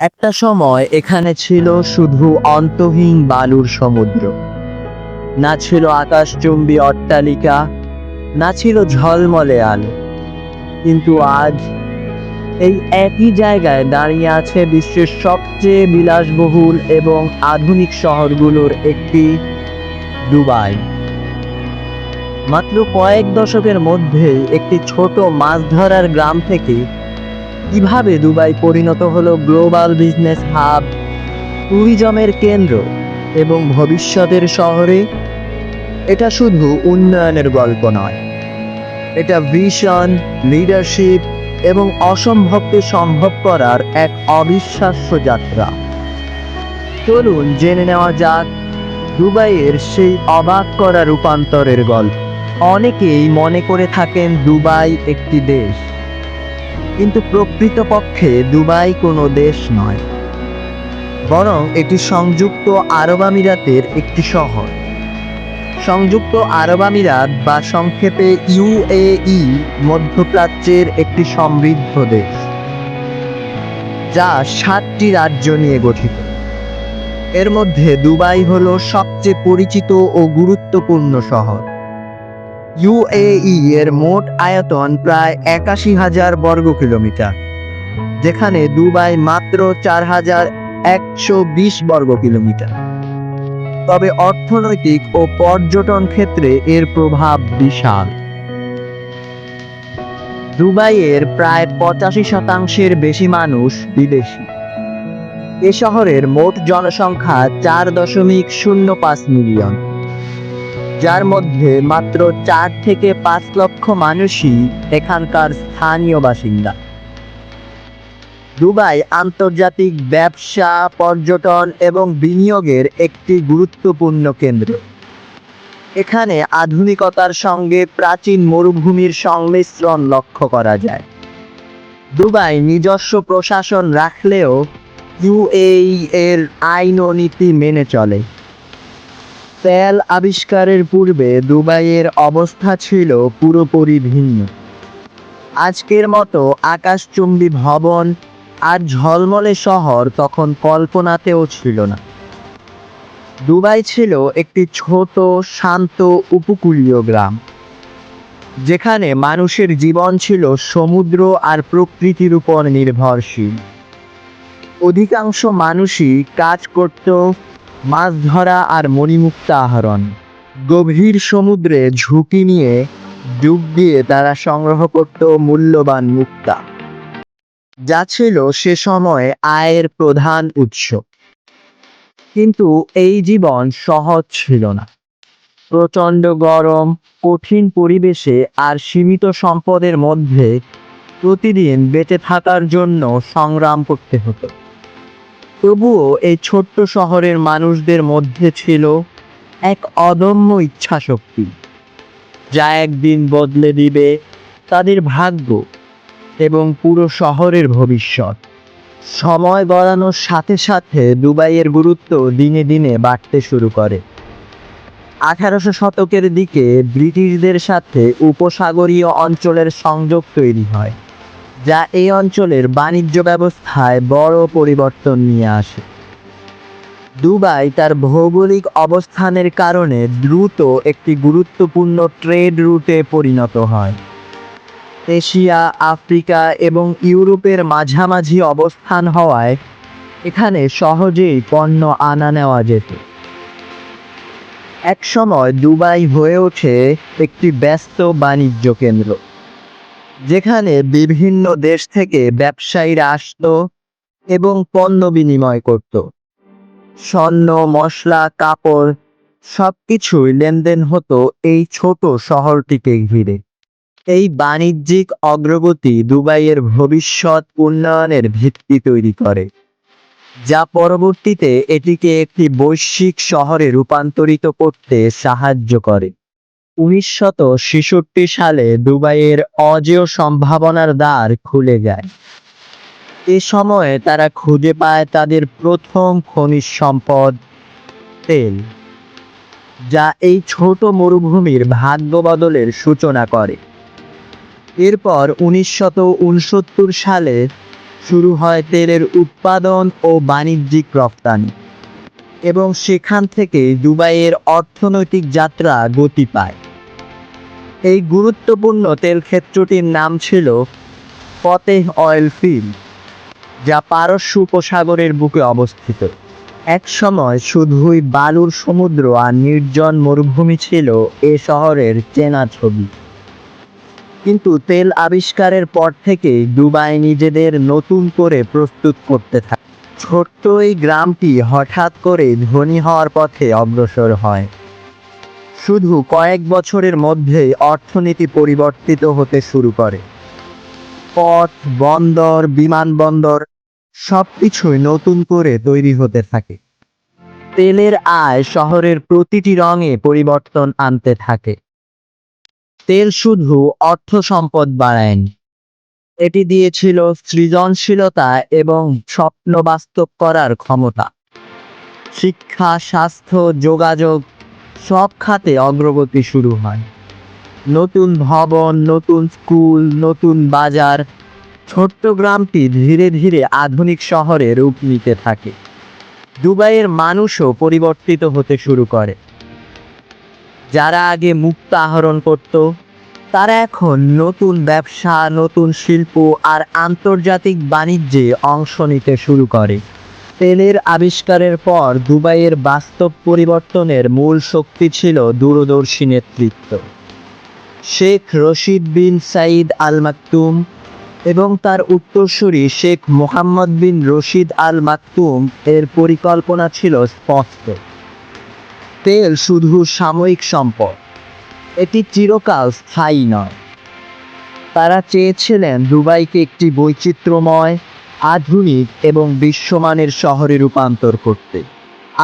একটা সময় এখানে ছিল শুধু অন্তহীন বালুর সমুদ্র। না ছিল আকাশচুম্বী অট্টালিকা, না ছিল ঝলমলে আলো। কিন্তু আজ এই একই জায়গায় দাঁড়িয়ে আছে বিশ্বের সবচেয়ে বিলাসবহুল এবং আধুনিক শহরগুলোর একটি, দুবাই। মাত্র কয়েক দশকের মধ্যেই একটি ছোট মাছ ধরার গ্রাম থেকে কিভাবে দুবাই পরিণত হলো গ্লোবাল বিজনেস হাব, ট্যুরিজমের কেন্দ্র এবং ভবিষ্যতের শহরে। এটা শুধু উন্নয়নের গল্প নয়, এটা ভিশন, লিডারশিপ এবং অসম্ভবকে সম্ভব করার এক অবিশ্বাস্য যাত্রা। চলুন জেনে নেওয়া যাক দুবাইয়ের সেই অবাক করা রূপান্তরের গল্প। অনেকেই মনে করে থাকেন দুবাই একটি দেশ, কিন্তু প্রকৃতপক্ষে দুবাই কোনো দেশ নয়, বরং এটি সংযুক্ত আরব আমিরাতের একটি শহর। সংযুক্ত আরব আমিরাত বা সংক্ষেপে ইউএই মধ্যপ্রাচ্যের একটি সমৃদ্ধ দেশ, যা 7টি রাজ্য নিয়ে গঠিত। এর মধ্যে দুবাই হলো সবচেয়ে পরিচিত ও গুরুত্বপূর্ণ শহর। ইউএই এর মোট আয়তন প্রায় 81,000 বর্গ কিলোমিটার, যেখানে দুবাই মাত্র 4,120 বর্গ কিলোমিটার। তবে অর্থনৈতিক ও পর্যটন ক্ষেত্রে এর প্রভাব বিশাল। দুবাইয়ের প্রায় 85% বেশি মানুষ বিদেশি। এ শহরের মোট জনসংখ্যা 4.05 মিলিয়ন, যার মধ্যে মাত্র 4 থেকে 5 লক্ষ মানুষই এখানকার স্থানীয় বাসিন্দা। দুবাই আন্তর্জাতিক ব্যবসা, পর্যটন এবং বিনিয়োগের একটি গুরুত্বপূর্ণ কেন্দ্র। এখানে আধুনিকতার সঙ্গে প্রাচীন মরুভূমির সংমিশ্রণ লক্ষ্য করা যায়। দুবাই নিজস্ব প্রশাসন রাখলেও ইউএই এর আইন ও নীতি মেনে চলে। তেল আবিষ্কারের পূর্বে দুবাইয়ের অবস্থা ছিল পুরোপুরি ভিন্ন। আজকের মতো আকাশচুম্বী ভবন আর ঝলমলে শহর তখন কল্পনাতেও ছিল না। দুবাই ছিল একটি ছোট, শান্ত উপকূলীয় গ্রাম, যেখানে মানুষের জীবন ছিল সমুদ্র আর প্রকৃতির উপর নির্ভরশীল। অধিকাংশ মানুষই কাজ করত মাছ ধরা আর মণিমুক্তা আহরণ। গভীর সমুদ্রে ঝুঁকি নিয়ে ডুব দিয়ে তারা সংগ্রহ করত মূল্যবান মুক্তা, যা ছিল সে সময়ে আয়ের প্রধান উৎস। কিন্তু এই জীবন সহজ ছিল না। প্রচণ্ড গরম, কঠিন পরিবেশে আর সীমিত সম্পদের মধ্যে প্রতিদিন বেঁচে থাকার জন্য সংগ্রাম করতে হতো। তবুও এই ছোট্ট শহরের মানুষদের মধ্যে ছিল এক অদম্য ইচ্ছাশক্তি, যা একদিন বদলে দিবে তাদের ভাগ্য এবং পুরো শহরের ভবিষ্যৎ। সময় গড়ানোর সাথে সাথে দুবাইয়ের গুরুত্ব দিনে দিনে বাড়তে শুরু করে। 1800 শতকের দিকে ব্রিটিশদের সাথে উপসাগরীয় অঞ্চলের সংযোগ তৈরি হয়, যা এই অঞ্চলের বাণিজ্য ব্যবস্থায় বড় পরিবর্তন নিয়ে আসে। দুবাই তার ভৌগোলিক অবস্থানের কারণে দ্রুত একটি গুরুত্বপূর্ণ ট্রেড রুটে পরিণত হয়। এশিয়া, আফ্রিকা এবং ইউরোপের মাঝামাঝি অবস্থান হওয়ায় এখানে সহজেই পণ্য আনা নেওয়া যেত। একসময় দুবাই হয়ে ওঠে একটি ব্যস্ত বাণিজ্য কেন্দ্র, যেখানে বিভিন্ন দেশ থেকে ব্যবসায়ীরা আসতো এবং পণ্য বিনিময় করত। স্বর্ণ, মশলা, কাপড় সবকিছুই লেনদেন হতো এই ছোট শহরটিকে ঘিরে। এই বাণিজ্যিক অগ্রগতি দুবাইয়ের ভবিষ্যৎ উন্নয়নের ভিত্তি তৈরি করে, যা পরবর্তীতে এটিকে একটি বৈশ্বিক শহরে রূপান্তরিত করতে সাহায্য করে। 1966 সালে দুবাইয়ের অজেয় সম্ভাবনার দ্বার খুলে যায়। এ সময়ে তারা খুঁজে পায় তাদের প্রথম খনিজ সম্পদ, তেল, যা এই ছোট মরুভূমির ভাগ্য বদলের সূচনা করে। এরপর 1969 সালে শুরু হয় তেলের উৎপাদন ও বাণিজ্যিক রপ্তানি, এবং সেখান থেকে দুবাইয়ের অর্থনৈতিক যাত্রা গতি পায়। এই গুরুত্বপূর্ণ তেল ক্ষেত্রটির নাম ছিল ফতেহ অয়েল ফিল্ড, যা পারস্য উপসাগরের বুকে অবস্থিত। এক সময় শুধুই বালুর সমুদ্র আর নির্জন মরুভূমি ছিল এ শহরের চেনা ছবি। কিন্তু তেল আবিষ্কারের পর থেকেই দুবাই নিজেদের নতুন করে প্রস্তুত করতে থাকে। ছোট্ট এই গ্রামটি হঠাৎ করে ধনী হওয়ার পথে অগ্রসর হয়। শুধু কয়েক বছরের মধ্যেই অর্থনীতি পরিবর্তিত হতে শুরু করে। পথ, বন্দর, বিমানবন্দর সবকিছুই নতুন করে তৈরি হতে থাকে। তেলের আয় শহরের প্রতিটি রঙে পরিবর্তন আনতে থাকে। তেল শুধু অর্থ সম্পদ বাড়ায়নি, এটি দিয়েছিল সৃজনশীলতা এবং স্বপ্ন বাস্তব করার ক্ষমতা। শিক্ষা, স্বাস্থ্য, যোগাযোগ সব খাতে অগ্রগতি শুরু হয়। নতুন ভবন, নতুন স্কুল, নতুন বাজার। ছোট্ট গ্রামটি ধীরে ধীরে আধুনিক শহরে রূপ নিতে থাকে। দুবাইয়ের মানুষও পরিবর্তিত হতে শুরু করে। যারা আগে মুক্তা আহরণ করত, তারা এখন নতুন ব্যবসা, নতুন শিল্প আর আন্তর্জাতিক বাণিজ্যে অংশ নিতে শুরু করে। তেলের আবিষ্কারের পর দুবাইয়ের বাস্তব পরিবর্তনের মূল শক্তি ছিল দূরদর্শী নেতৃত্ব। শেখ রশিদ বিন সাঈদ আল মাকতুম এবং তার উত্তরসূরি শেখ মোহাম্মদ বিন রশিদ আল মাকতুম এর পরিকল্পনা ছিল স্পষ্ট। তেল শুধু সাময়িক সম্পদ, এটি চিরকাল স্থায়ী নয়। তারা চেয়েছিলেন দুবাইকে একটি বৈচিত্র্যময়, আধুনিক এবং বিশ্বমানের শহরে রূপান্তর করতে।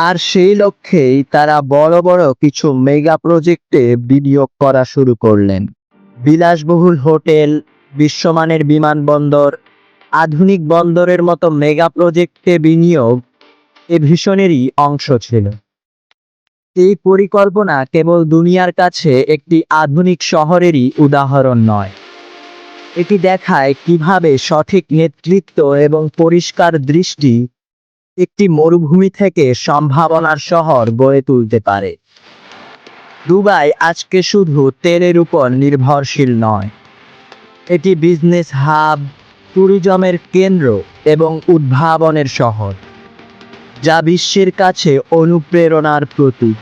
আর সেই লক্ষ্যেই তারা বড় বড় কিছু মেগা প্রজেক্টে বিনিয়োগ করা শুরু করলেন। বিলাসবহুল হোটেল, বিশ্বমানের বিমানবন্দর, আধুনিক বন্দরের মতো মেগা প্রজেক্টে বিনিয়োগ এ ভিশনেরই অংশ ছিল। এই পরিকল্পনা কেবল দুনিয়ার কাছে একটি আধুনিক শহরেরই উদাহরণ নয়, এটি দেখায় কিভাবে সঠিক নেতৃত্ব এবং পরিষ্কার দৃষ্টি একটি মরুভূমি থেকে সম্ভাবনার শহর গড়ে তুলতে পারে। দুবাই আজকে শুধু তেলের উপর নির্ভরশীল নয়, এটি বিজনেস হাব, ট্যুরিজমের কেন্দ্র এবং উদ্ভাবনের শহর, যা বিশ্বের কাছে অনুপ্রেরণার প্রতীক।